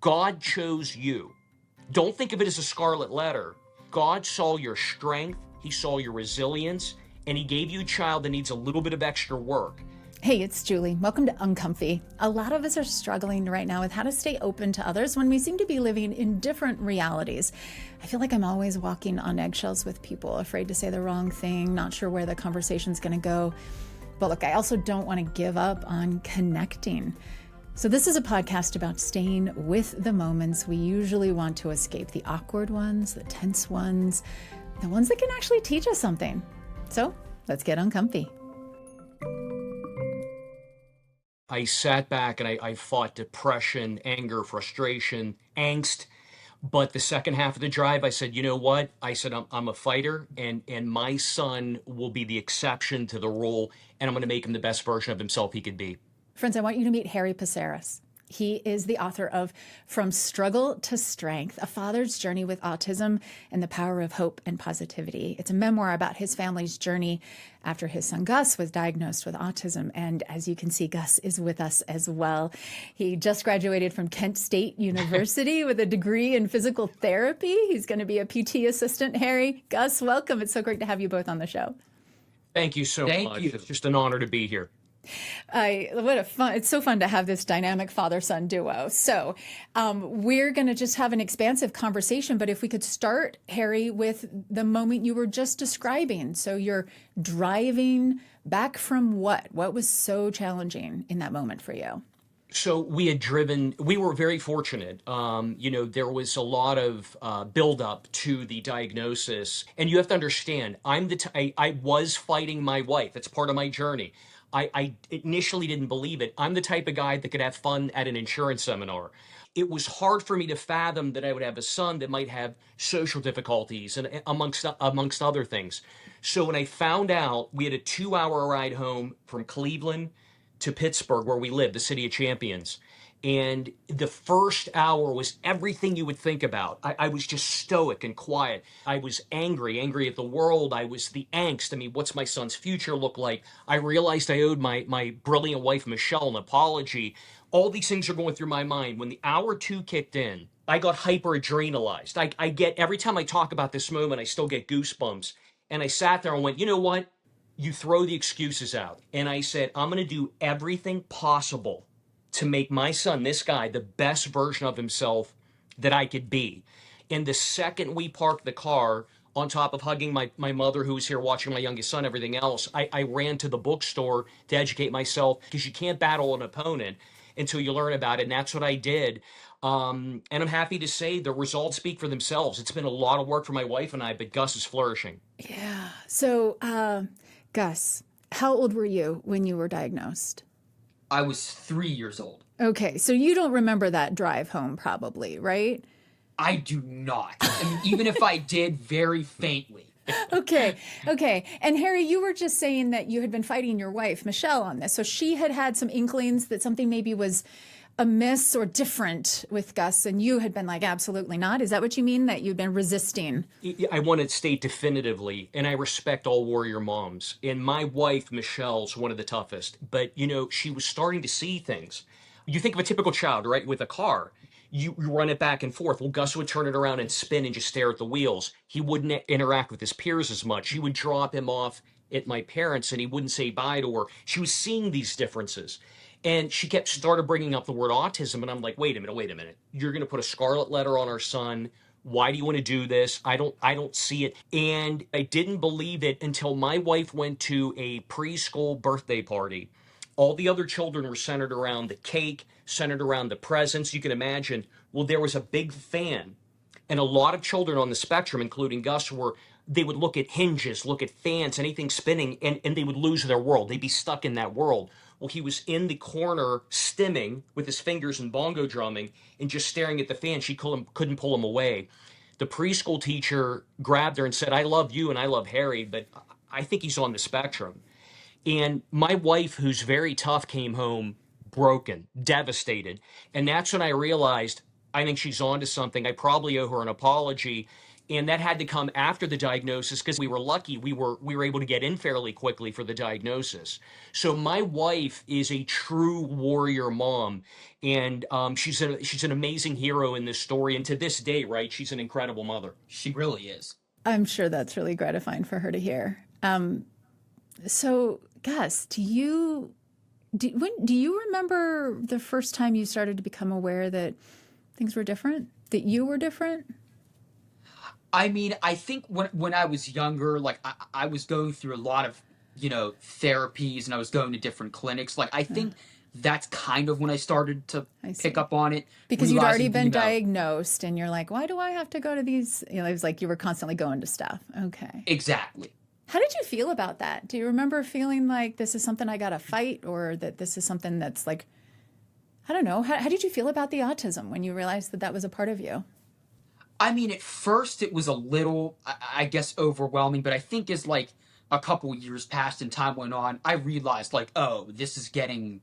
God chose you. Don't think of it as a scarlet letter. God saw your strength, he saw your resilience, and he gave you a child that needs a little bit of extra work. Hey, it's Julie. Welcome to Uncomfy. A lot of us are struggling right now with how to stay open to others when we seem to be living in different realities. I feel like I'm always walking on eggshells with people, afraid to say the wrong thing, not sure where the conversation's going to go. But look, I also don't want to give up on connecting. So this is a podcast about staying with the moments we usually want to escape, the awkward ones, the tense ones, the ones that can actually teach us something. So let's get uncomfy. I sat back and I fought depression, anger, frustration, angst. But the second half of the drive, I said, you know what? I said, I'm a fighter, and my son will be the exception to the rule, and I'm going to make him the best version of himself he could be. Friends, I want you to meet Harry Psaros. He is the author of From Struggle to Strength, A Father's Journey with Autism and the Power of Hope and Positivity. It's a memoir about his family's journey after his son Gus was diagnosed with autism. And as you can see, Gus is with us as well. He just graduated from Kent State University with a degree in physical therapy. He's going to be a PT assistant. Harry, Gus, welcome. It's so great to have you both on the show. Thank you so much. It's just an honor to be here. It's so fun to have this dynamic father-son duo. So we're going to just have an expansive conversation. But if we could start, Harry, with the moment you were just describing. So you're driving back from what? What was so challenging in that moment for you? So we were very fortunate. There was a lot of buildup to the diagnosis. And you have to understand, I was fighting my wife. It's part of my journey. I initially didn't believe it. I'm the type of guy that could have fun at an insurance seminar. It was hard for me to fathom that I would have a son that might have social difficulties and amongst other things. So when I found out, we had a 2-hour ride home from Cleveland to Pittsburgh, where we live, the city of champions. And the first hour was everything you would think about. I was just stoic and quiet. I was angry at the world. I was the angst. I mean, what's my son's future look like? I realized I owed my brilliant wife, Michelle, an apology. All these things are going through my mind. When the hour 2 kicked in, I got hyper-adrenalized. I get, every time I talk about this moment, I still get goosebumps. And I sat there and went, you know what? You throw the excuses out. And I said, I'm going to do everything possible to make my son, this guy, the best version of himself that I could be. And the second we parked the car, on top of hugging my mother who was here watching my youngest son, everything else, I ran to the bookstore to educate myself, because you can't battle an opponent until you learn about it. And that's what I did. And I'm happy to say the results speak for themselves. It's been a lot of work for my wife and I, but Gus is flourishing. Yeah. So, Gus, how old were you when you were diagnosed? I was 3 years old. Okay, so you don't remember that drive home probably, right? I do not. I mean, even if I did, very faintly. Okay. And Harry, you were just saying that you had been fighting your wife, Michelle, on this. So she had some inklings that something maybe was amiss or different with Gus, and you had been like, absolutely not. Is that what you mean, that you'd been resisting? I want to state definitively, and I respect all warrior moms. And my wife, Michelle's one of the toughest. But, she was starting to see things. You think of a typical child, right, with a car. You run it back and forth. Well, Gus would turn it around and spin and just stare at the wheels. He wouldn't interact with his peers as much. He would drop him off at my parents, and he wouldn't say bye to her. She was seeing these differences. And she started bringing up the word autism, and I'm like, wait a minute. You're going to put a scarlet letter on our son. Why do you want to do this? I don't see it. And I didn't believe it until my wife went to a preschool birthday party. All the other children were centered around the cake, centered around the presents. You can imagine. Well, there was a big fan. And a lot of children on the spectrum, including Gus, they would look at hinges, look at fans, anything spinning, and they would lose their world. They'd be stuck in that world. Well, he was in the corner stimming with his fingers and bongo drumming and just staring at the fan. She couldn't pull him away. The preschool teacher grabbed her and said, I love you and I love Harry, but I think he's on the spectrum. And my wife, who's very tough, came home broken, devastated. And that's when I realized, I think she's onto something. I probably owe her an apology. And that had to come after the diagnosis because we were lucky. We were able to get in fairly quickly for the diagnosis. So my wife is a true warrior mom, and she's an amazing hero in this story. And to this day, right, she's an incredible mother. She really is. I'm sure that's really gratifying for her to hear. So, Gus, do you remember the first time you started to become aware that things were different, that you were different? I mean, I think when I was younger, like I was going through a lot of, therapies, and I was going to different clinics. Like I think that's kind of when I started to pick up on it. Because you'd already been diagnosed and you're like, why do I have to go to these? It was like you were constantly going to stuff. Okay. Exactly. How did you feel about that? Do you remember feeling like this is something I got to fight, or that this is something that's like, I don't know. How did you feel about the autism when you realized that that was a part of you? I mean, at first it was a little, I guess, overwhelming, but I think as like a couple years passed and time went on, I realized like, oh, this is getting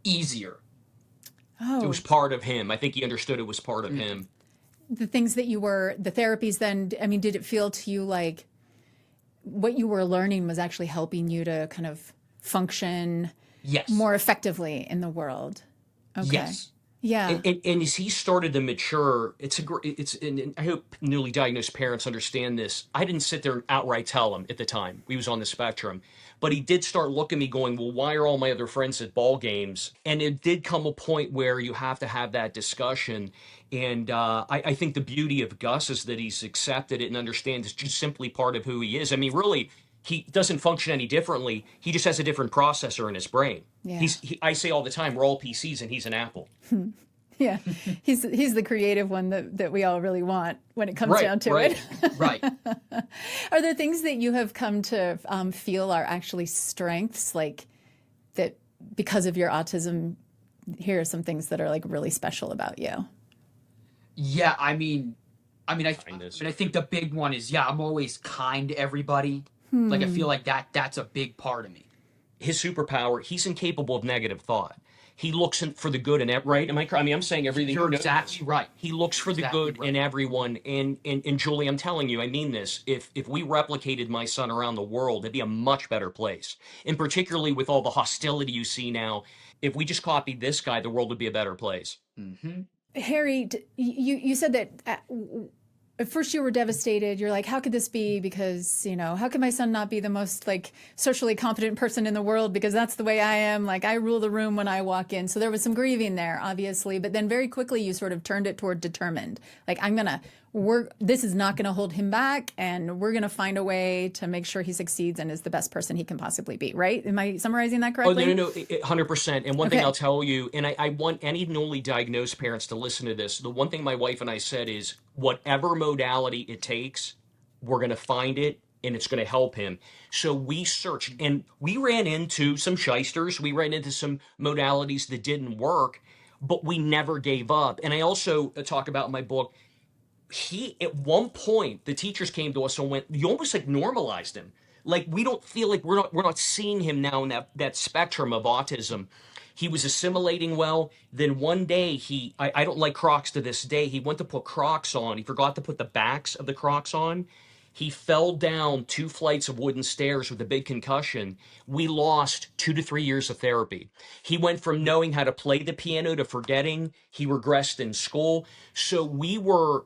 easier. Oh. It was part of him. I think he understood it was part of him. The things that the therapies then, I mean, did it feel to you like what you were learning was actually helping you to kind of function more effectively in the world? Okay. Yes. Yeah. And as he started to mature, and I hope newly diagnosed parents understand this. I didn't sit there and outright tell him at the time. He was on the spectrum. But he did start looking at me going, well, why are all my other friends at ball games? And it did come a point where you have to have that discussion. And I think the beauty of Gus is that he's accepted it and understands it's just simply part of who he is. I mean, really, he doesn't function any differently. He just has a different processor in his brain. Yeah. I say all the time, we're all PCs and he's an Apple. Yeah. He's the creative one that we all really want when it comes down to it. Right. Are there things that you have come to feel are actually strengths, like that because of your autism, here are some things that are like really special about you? Yeah, I think the big one is, I'm always kind to everybody. Like, I feel like that's a big part of me. His superpower, he's incapable of negative thought. He looks for the good in it, right? I'm saying everything. You're exactly right. He looks for the good in everyone. And Julie, I'm telling you, I mean this. If we replicated my son around the world, it'd be a much better place. And particularly with all the hostility you see now, if we just copied this guy, the world would be a better place. Mm-hmm. Harry, you said that at first you were devastated. You're like, how could this be? Because, how can my son not be the most like socially competent person in the world? Because that's the way I am. Like I rule the room when I walk in. So there was some grieving there, obviously. But then very quickly you sort of turned it toward determined. Like this is not going to hold him back. And we're going to find a way to make sure he succeeds and is the best person he can possibly be. Right? Am I summarizing that correctly? Oh, no, 100%. And one thing I'll tell you, and I want any newly diagnosed parents to listen to this. The one thing my wife and I said is, whatever modality it takes, we're going to find it and it's going to help him. So we searched and we ran into some shysters. We ran into some modalities that didn't work, but we never gave up. And I also talk about in my book, at one point, the teachers came to us and went, you almost like normalized him. Like we don't feel like we're not seeing him now in that spectrum of autism. He was assimilating well. Then one day I don't like Crocs to this day. He went to put Crocs on. He forgot to put the backs of the Crocs on. He fell down 2 flights of wooden stairs with a big concussion. We lost 2 to 3 years of therapy. He went from knowing how to play the piano to forgetting. He regressed in school. So we were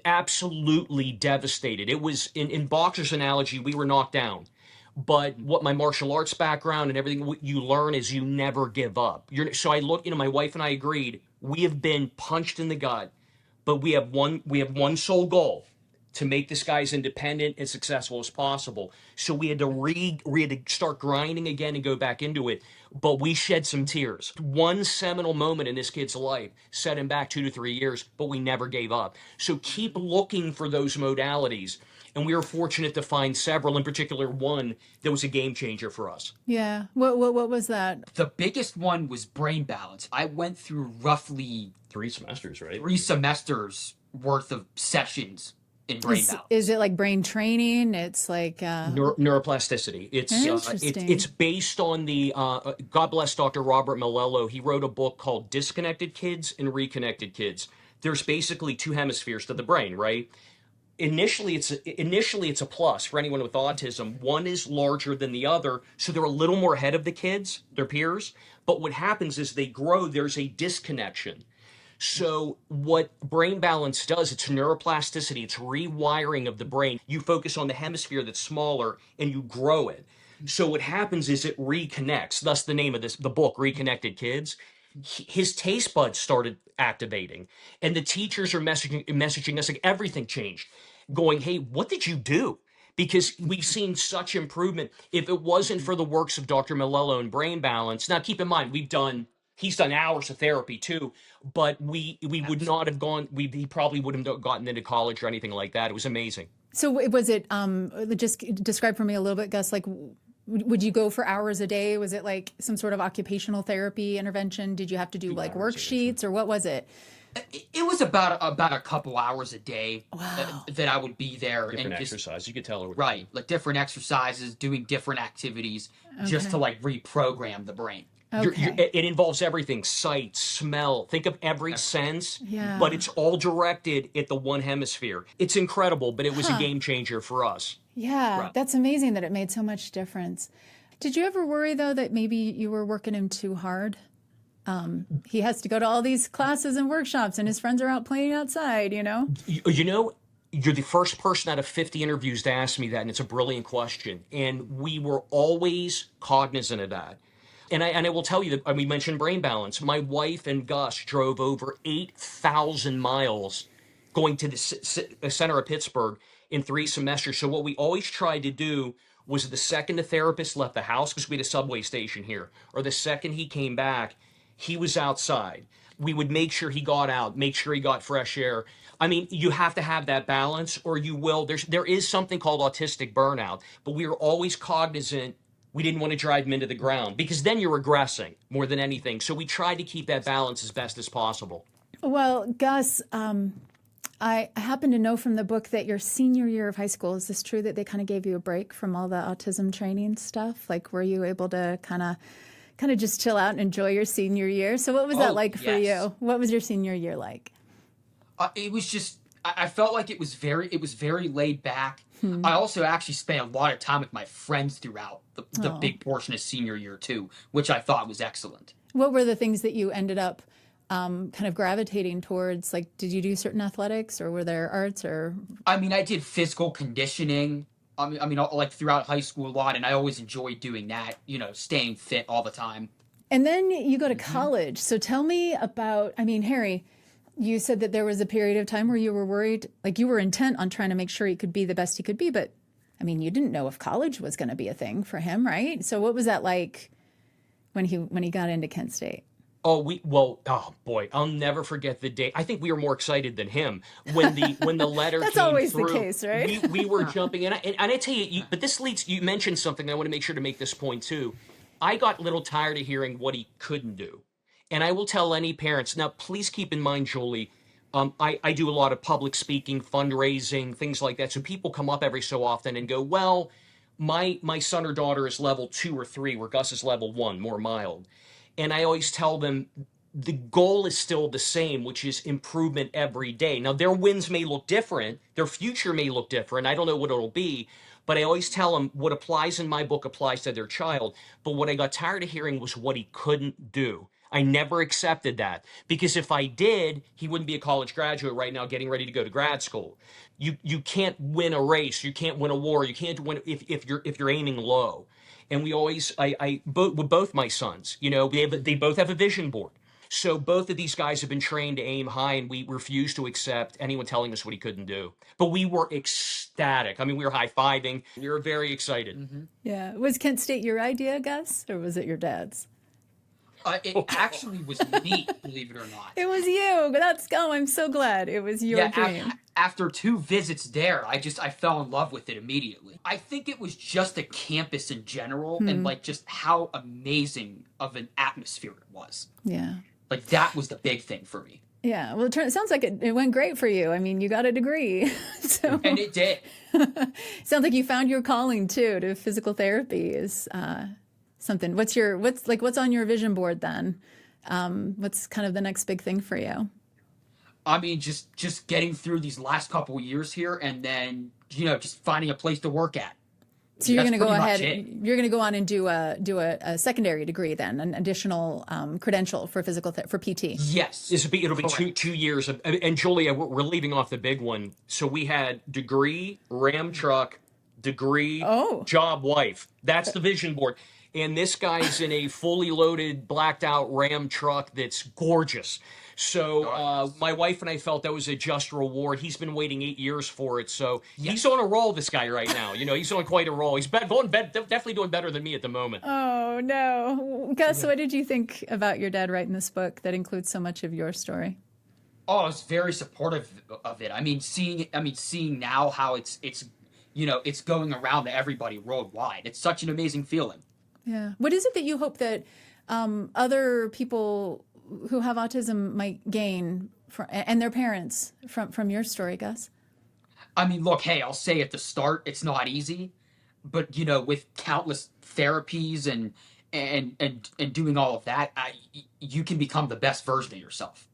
absolutely devastated. It was, in boxer's analogy, we were knocked down. But what my martial arts background and everything, what you learn is you never give up. So I look, my wife and I agreed, we have been punched in the gut, but we have one sole goal, to make this guy as independent and successful as possible. So we had to start grinding again and go back into it. But we shed some tears. One seminal moment in this kid's life set him back 2 to 3 years, but we never gave up. So keep looking for those modalities. And we were fortunate to find several, in particular one that was a game changer for us. Yeah. What was that? The biggest one was brain balance. I went through roughly 3 semesters, right? 3 semesters worth of sessions in brain balance. Is it like brain training? It's like neuroplasticity. It's based on the God bless Dr. Robert Malello. He wrote a book called Disconnected Kids and Reconnected Kids. There's basically 2 hemispheres to the brain, right? initially it's a plus for anyone with autism. One is larger than the other, so they're a little more ahead of the kids, their peers. But what happens is they grow, there's a disconnection. So what brain balance does, it's neuroplasticity, it's rewiring of the brain. You focus on the hemisphere that's smaller and you grow it. So what happens is it reconnects. Thus the name of the book, Reconnected Kids. His taste buds started activating, and the teachers are messaging us like everything changed, going, "Hey, what did you do?" Because we've seen such improvement. If it wasn't for the works of Dr. Malello and Brain Balance, now keep in mind he's done hours of therapy too, but we would not have gone. He probably wouldn't have gotten into college or anything like that. It was amazing. So was it, just describe for me a little bit, Gus, like, would you go for hours a day? Was it like some sort of occupational therapy intervention? Did you have to do like worksheets, or what was it? It was about a couple hours a day. Wow. That I would be there Different and just exercise. You could tell. right, like different exercises, doing different activities, just to like reprogram the brain. Okay. It involves everything: sight, smell. Think of every sense, Yeah. but it's all directed at the one hemisphere. It's incredible, but it was a game changer for us. Yeah, Right. that's amazing that it made so much difference. Did you ever worry, though, that maybe you were working him too hard? He has to go to all these classes and workshops, and his friends are out playing outside, you know? You know, you're the first person out of 50 interviews to ask me that, and it's a brilliant question. And we were always cognizant of that. And I will tell you that we mentioned brain balance. My wife and Gus drove over 8,000 miles going to the center of Pittsburgh in 3 semesters. So what we always tried to do was the second the therapist left the house, because we had a subway station here, or the second he came back, he was outside. We would make sure he got out, make sure he got fresh air. I mean, you have to have that balance, or you will. There is something called autistic burnout, but we are always cognizant. We didn't want to drive him into the ground, because then you're regressing more than anything. So we tried to keep that balance as best as possible. Well, Gus, I happen to know from the book that your senior year of high school, is this true that they kind of gave you a break from all the autism training stuff? Like, were you able to kind of just chill out and enjoy your senior year? So what was that like for you? What was your senior year like? It was just, I felt like it was very laid back. I also actually spent a lot of time with my friends throughout the big portion of senior year too, which I thought was excellent. What were the things that you ended up kind of gravitating towards? Like, did you do certain athletics, or were there arts, or? I mean, I did physical conditioning. I mean, like throughout high school a lot, and I always enjoyed doing that. You know, staying fit all the time. And then you go to college. So tell me about, I mean, Harry, you said that there was a period of time where you were worried, like you were intent on trying to make sure he could be the best he could be, but I mean, you didn't know if college was going to be a thing for him, right? So what was that like when he got into Kent State? Oh boy, I'll never forget the day. I think we were more excited than him when the letter That's came always through. the case, right? We were jumping, and I tell you, but this leads. You mentioned something. I want to make sure to make this point too. I got a little tired of hearing what he couldn't do, and I will tell any parents now. Please keep in mind, Julie. I do a lot of public speaking, fundraising, things like that. So people come up every so often and go, well, my son or daughter is level 2 or 3, where Gus is level 1, more mild. And I always tell them the goal is still the same, which is improvement every day. Now, their wins may look different. Their future may look different. I don't know what it'll be. But I always tell them what applies in my book applies to their child. But what I got tired of hearing was what he couldn't do. I never accepted that, because if I did, he wouldn't be a college graduate right now getting ready to go to grad school. You can't win a race. You can't win a war. You can't win if you're aiming low. And we always, with both my sons, you know, they both have a vision board. So both of these guys have been trained to aim high, and we refuse to accept anyone telling us what he couldn't do. But we were ecstatic. I mean, we were high-fiving. We were very excited. Mm-hmm. Yeah. Was Kent State your idea, Gus, or was it your dad's? It actually was me, believe it or not. It was you. I'm so glad it was your dream. After 2 visits there, I fell in love with it immediately. I think it was just the campus in general, and like just how amazing of an atmosphere it was. Yeah. Like that was the big thing for me. Yeah. Well, it sounds like it went great for you. I mean, you got a degree. And it did. Sounds like you found your calling too, to physical therapy is something. What's on your vision board then? What's kind of the next big thing for you? I mean, just getting through these last couple years here, and then just finding a place to work at. So you're That's going to go pretty much ahead. it. You're going to go on and do a secondary degree then, an additional credential for for PT. Yes, It'll be correct. two years. And Julia, we're leaving off the big one. So we had degree, Ram truck, degree, Oh. job, wife. That's the vision board. And this guy's in a fully loaded, blacked out Ram truck that's gorgeous. So my wife and I felt that was a just reward. He's been waiting 8 years for it. So he's on a roll, this guy right now. He's on quite a roll. He's definitely doing better than me at the moment. Oh no, Gus, what did you think about your dad writing this book that includes so much of your story? Oh, I was very supportive of it. Seeing now how it's going around to everybody worldwide. It's such an amazing feeling. Yeah. What is it that you hope that other people who have autism might gain and their parents from your story, Gus? I mean, look, hey, I'll say at the start, it's not easy, but with countless therapies and doing all of that, you can become the best version of yourself.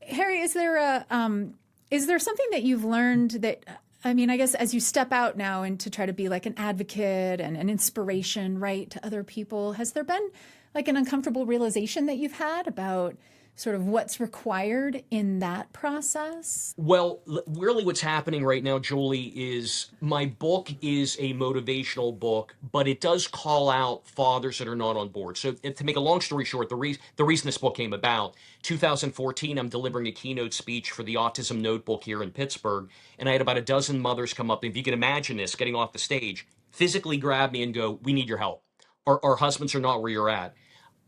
Harry, is there something that you've learned that, I mean, I guess as you step out now and to try to be like an advocate and an inspiration, right, to other people, has there been like an uncomfortable realization that you've had about sort of what's required in that process? Well, really what's happening right now, Julie, is my book is a motivational book, but it does call out fathers that are not on board. So to make a long story short, the reason this book came about, 2014, I'm delivering a keynote speech for the Autism Notebook here in Pittsburgh, and I had about a dozen mothers come up. If you can imagine this, getting off the stage, physically grab me and go, "We need your help. Our husbands are not where you're at."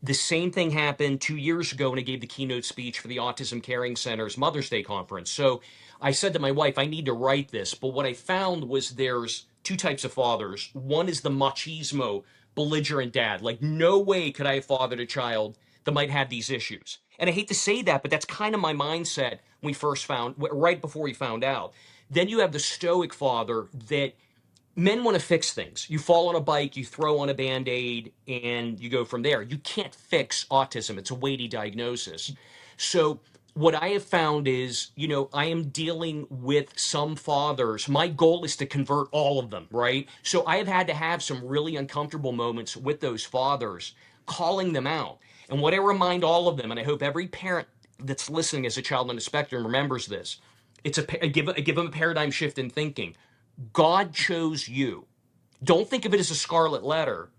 The same thing happened 2 years ago when I gave the keynote speech for the Autism Caring Center's Mother's Day conference. So I said to my wife, I need to write this. But what I found was there's two types of fathers. One is the machismo, belligerent dad. Like, no way could I have fathered a child that might have these issues. And I hate to say that, but that's kind of my mindset right before we found out. Then you have the stoic father that men want to fix things. You fall on a bike, you throw on a Band-Aid, and you go from there. You can't fix autism. It's a weighty diagnosis. So what I have found is, I am dealing with some fathers. My goal is to convert all of them, right? So I have had to have some really uncomfortable moments with those fathers, calling them out. And what I remind all of them, and I hope every parent that's listening as a child on the spectrum remembers this, give them a paradigm shift in thinking. God chose you. Don't think of it as a scarlet letter.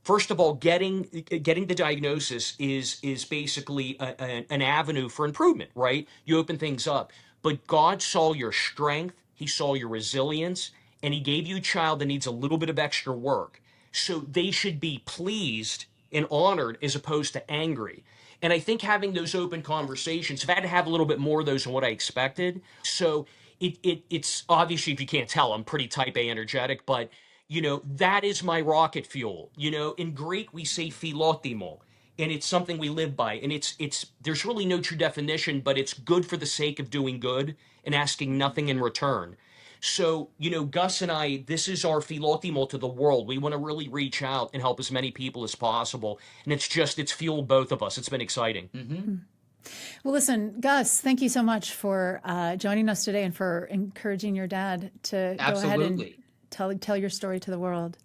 First of all, getting the diagnosis is basically an avenue for improvement, right? You open things up. But God saw your strength, He saw your resilience, and He gave you a child that needs a little bit of extra work. So they should be pleased and honored as opposed to angry. And I think having those open conversations, I've had to have a little bit more of those than what I expected. So it's obviously, if you can't tell, I'm pretty type A energetic, but that is my rocket fuel. In Greek we say philotimo, and it's something we live by. And it's there's really no true definition, but it's good for the sake of doing good and asking nothing in return. So, Gus and I, this is our philotimo to the world. We want to really reach out and help as many people as possible. And it's fueled both of us. It's been exciting. Mm-hmm. Well, listen, Gus, thank you so much for joining us today and for encouraging your dad to go ahead and tell your story to the world.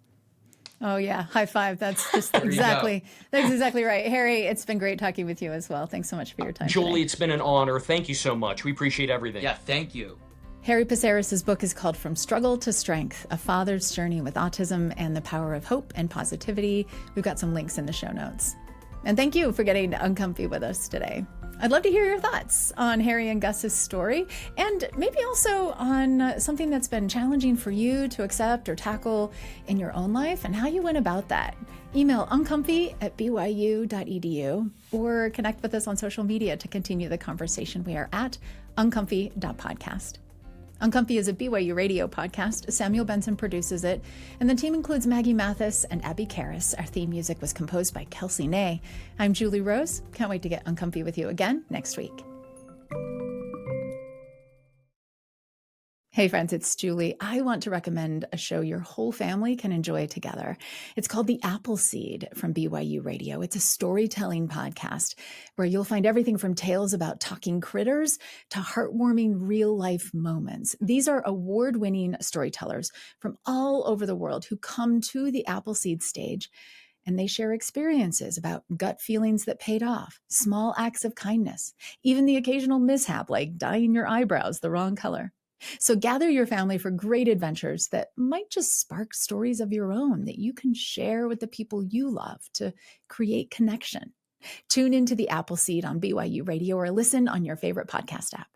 Oh yeah, high five. That's just that's exactly right. Harry, it's been great talking with you as well. Thanks so much for your time, Julie. Today. It's been an honor. Thank you so much. We appreciate everything. Yeah, thank you. Harry Psaros' book is called From Struggle to Strength, A Father's Journey with Autism and the Power of Hope and Positivity. We've got some links in the show notes. And thank you for getting uncomfy with us today. I'd love to hear your thoughts on Harry and Gus's story, and maybe also on something that's been challenging for you to accept or tackle in your own life and how you went about that. Email uncomfy@byu.edu or connect with us on social media to continue the conversation. We are at uncomfy.podcast. Uncomfy is a BYU Radio podcast. Samuel Benson produces it, and the team includes Maggie Mathis and Abby Karras. Our theme music was composed by Kelsey Ney. I'm Julie Rose. Can't wait to get uncomfy with you again next week. Hey friends, it's Julie. I want to recommend a show your whole family can enjoy together. It's called The Appleseed from BYU Radio. It's a storytelling podcast where you'll find everything from tales about talking critters to heartwarming real life moments. These are award-winning storytellers from all over the world who come to the Appleseed stage, and they share experiences about gut feelings that paid off, small acts of kindness, even the occasional mishap like dyeing your eyebrows the wrong color. So gather your family for great adventures that might just spark stories of your own that you can share with the people you love to create connection. Tune into the Appleseed on BYU Radio or listen on your favorite podcast app.